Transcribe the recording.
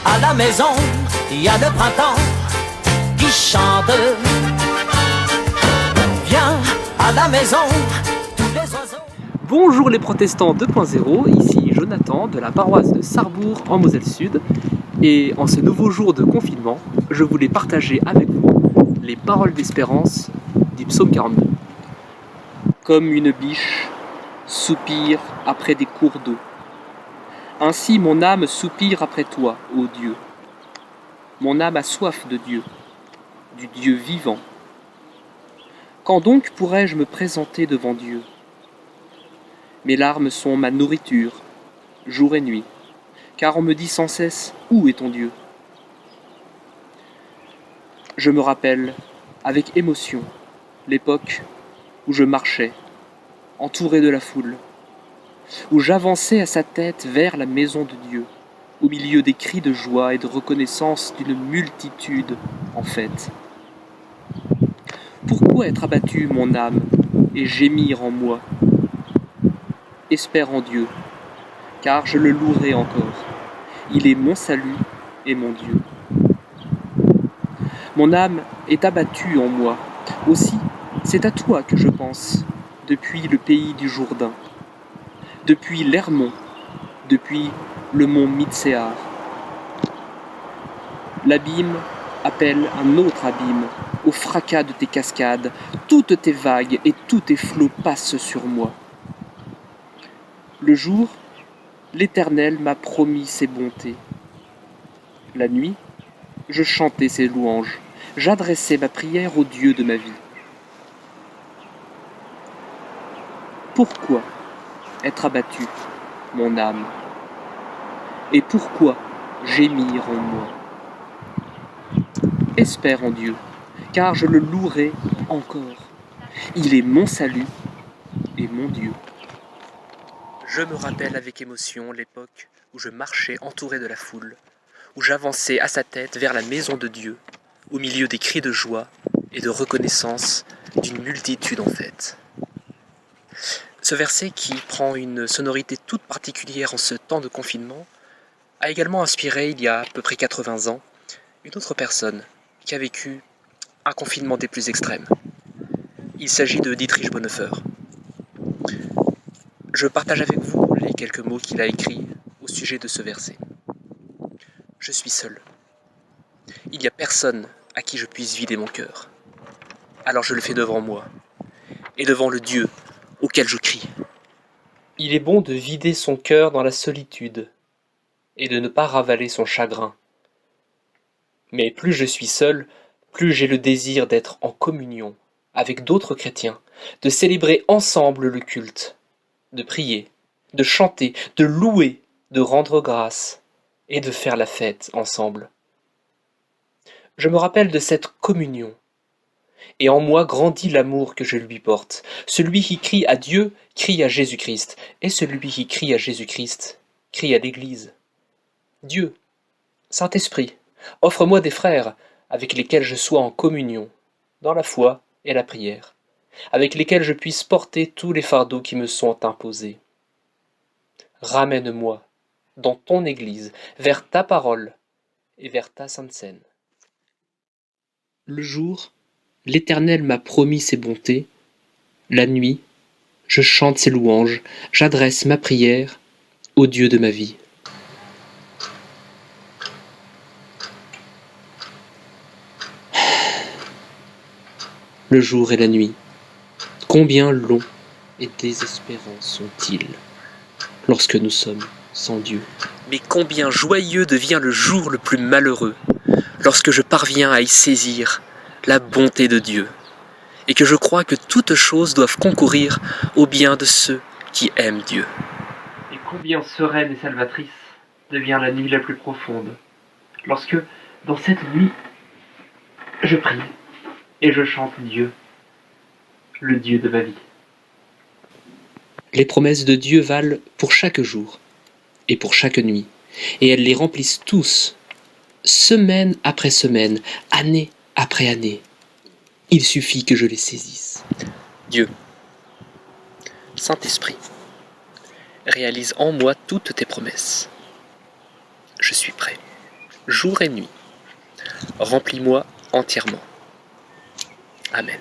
à la maison, il y a le printemps qui chante. Viens à la maison, tous les oiseaux. Bonjour les protestants 2.0, ici Jonathan de la paroisse de Sarrebourg en Moselle-Sud. Et en ce nouveau jour de confinement, je voulais partager avec vous les paroles d'espérance du psaume 42. Comme une biche soupire après des cours d'eau, ainsi mon âme soupire après toi, ô Dieu. Mon âme a soif de Dieu, du Dieu vivant. Quand donc pourrais-je me présenter devant Dieu ? Mes larmes sont ma nourriture, jour et nuit, car on me dit sans cesse « Où est ton Dieu ?» Je me rappelle, avec émotion, l'époque où je marchais, entouré de la foule, où j'avançais à sa tête vers la maison de Dieu, au milieu des cris de joie et de reconnaissance d'une multitude en fête. Pourquoi être abattu, mon âme, et gémir en moi ? Espère en Dieu, car je le louerai encore. Il est mon salut et mon Dieu. Mon âme est abattue en moi. Aussi, c'est à toi que je pense, depuis le pays du Jourdain, depuis l'Hermon, depuis le mont Mitséar. L'abîme appelle un autre abîme, au fracas de tes cascades, toutes tes vagues et tous tes flots passent sur moi. Le jour, l'Éternel m'a promis ses bontés. La nuit, je chantais ses louanges, j'adressais ma prière au Dieu de ma vie. Pourquoi être abattu, mon âme ? Et pourquoi gémir en moi ? Espère en Dieu, car je le louerai encore. Il est mon salut et mon Dieu. Je me rappelle avec émotion l'époque où je marchais entouré de la foule, où j'avançais à sa tête vers la maison de Dieu, au milieu des cris de joie et de reconnaissance d'une multitude en fête. Ce verset, qui prend une sonorité toute particulière en ce temps de confinement, a également inspiré, il y a à peu près 80 ans, une autre personne qui a vécu un confinement des plus extrêmes. Il s'agit de Dietrich Bonhoeffer. Je partage avec vous les quelques mots qu'il a écrits au sujet de ce verset. Je suis seul. Il n'y a personne à qui je puisse vider mon cœur. Alors je le fais devant moi et devant le Dieu auquel je crie. Il est bon de vider son cœur dans la solitude et de ne pas ravaler son chagrin. Mais plus je suis seul, plus j'ai le désir d'être en communion avec d'autres chrétiens, de célébrer ensemble le culte, de prier, de chanter, de louer, de rendre grâce et de faire la fête ensemble. Je me rappelle de cette communion, et en moi grandit l'amour que je lui porte. Celui qui crie à Dieu crie à Jésus-Christ, et celui qui crie à Jésus-Christ crie à l'Église. Dieu, Saint-Esprit, offre-moi des frères avec lesquels je sois en communion, dans la foi et la prière, avec lesquels je puisse porter tous les fardeaux qui me sont imposés. Ramène-moi dans ton Église, vers ta parole et vers ta sainte scène. Le jour, l'Éternel m'a promis ses bontés. La nuit, je chante ses louanges, j'adresse ma prière au Dieu de ma vie. Le jour et la nuit, combien longs et désespérants sont-ils lorsque nous sommes sans Dieu. Mais combien joyeux devient le jour le plus malheureux lorsque je parviens à y saisir la bonté de Dieu et que je crois que toutes choses doivent concourir au bien de ceux qui aiment Dieu. Et combien sereine et salvatrice devient la nuit la plus profonde lorsque, dans cette nuit, je prie et je chante Dieu, le Dieu de ma vie. Les promesses de Dieu valent pour chaque jour et pour chaque nuit, et elles les remplissent tous, semaine après semaine, année après année. Il suffit que je les saisisse. Dieu, Saint-Esprit, réalise en moi toutes tes promesses. Je suis prêt. jour et nuit. Remplis-moi entièrement. Amen.